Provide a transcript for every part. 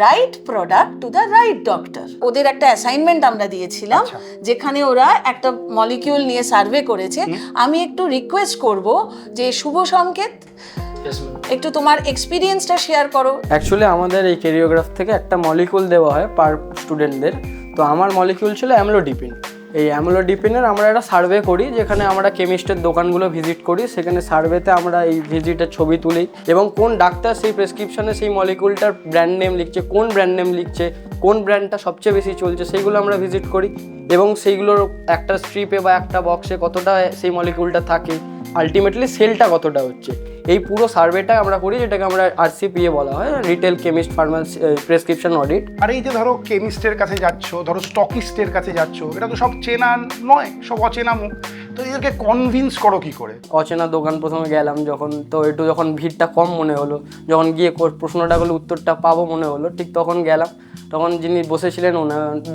Right product to the right doctor. ওদের একটা assignment আমরা দিয়েছিলাম, যেখানে ওরা একটা মলিকিউল নিয়ে সার্ভে করেছে। আমি একটু রিকোয়েস্ট করব যে শুভ সংকেত, একটু তোমার এক্সপিরিয়েন্সটা শেয়ার করো। অ্যাকচুয়ালি আমাদের এই ক্যারিওগ্রাফ থেকে একটা মলিকিউল দেওয়া হয় পার স্টুডেন্টদের। তো আমার মলিকিউল ছিল অ্যামলোডিপিন। এই অ্যামলোডিপিনের আমরা একটা সার্ভে করি, যেখানে আমরা কেমিস্টের দোকানগুলো ভিজিট করি। সেখানে সার্ভেতে আমরা এই ভিজিটের ছবি তুলি এবং কোন ডাক্তার সেই প্রেসক্রিপশনে সেই মলিকিউলটার ব্র্যান্ড নেম লিখছে, কোন ব্র্যান্ড নেম লিখছে, কোন ব্র্যান্ডটা সবচেয়ে বেশি চলছে, সেইগুলো আমরা ভিজিট করি। এবং সেইগুলোর একটা স্ট্রিপে বা একটা বক্সে কতটা সেই মলিকিউলটা থাকে, আলটিমেটলি সেলটা কতটা হচ্ছে, এই পুরো সার্ভেটা আমরা করি, যেটাকে আমরা RCPA বলা হয়, retail chemist pharmacy prescription audit. আর এই যে ধরো কেমিস্টের কাছে যাচ্ছ, ধরো স্টকিস্টের কাছে যাচ্ছ, এটা তো সব চেনা নয়, সব অচেনা মুখ। তো এদেরকে কনভিন্স করো কি করে? অচেনা দোকান প্রথমে গেলাম যখন, তো একটু যখন ভিড়টা কম মনে হলো, যখন গিয়ে প্রশ্নটা করলে উত্তরটা পাবো মনে হলো, ঠিক তখন গেলাম। তখন যিনি বসেছিলেন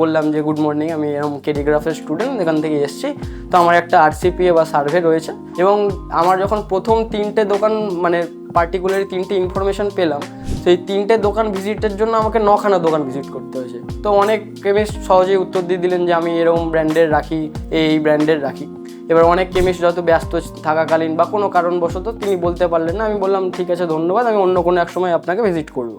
বললাম যে গুড মর্নিং, আমি এরকম ক্যারিগ্রাফের স্টুডেন্ট, এখান থেকে এসেছি। তো আমার একটা RCPA বা সার্ভে রয়েছে। এবং আমার যখন প্রথম 3টে দোকান, মানে পার্টিকুলারলি 3টে ইনফরমেশন পেলাম, সেই 3টে দোকান ভিজিটের জন্য আমাকে 9খানা দোকান ভিজিট করতে হয়েছে। তো অনেক কেমিস্ট সহজেই উত্তর দিয়ে দিলেন যে আমি এরকম ব্র্যান্ডের রাখি, এই ব্র্যান্ডের রাখি। এবার অনেক কেমিস্ট যত ব্যস্ত থাকাকালীন বা কোনো কারণবশত তিনি বলতে পারলেন না। আমি বললাম ঠিক আছে, ধন্যবাদ, আমি অন্য কোনো এক সময় আপনাকে ভিজিট করবো।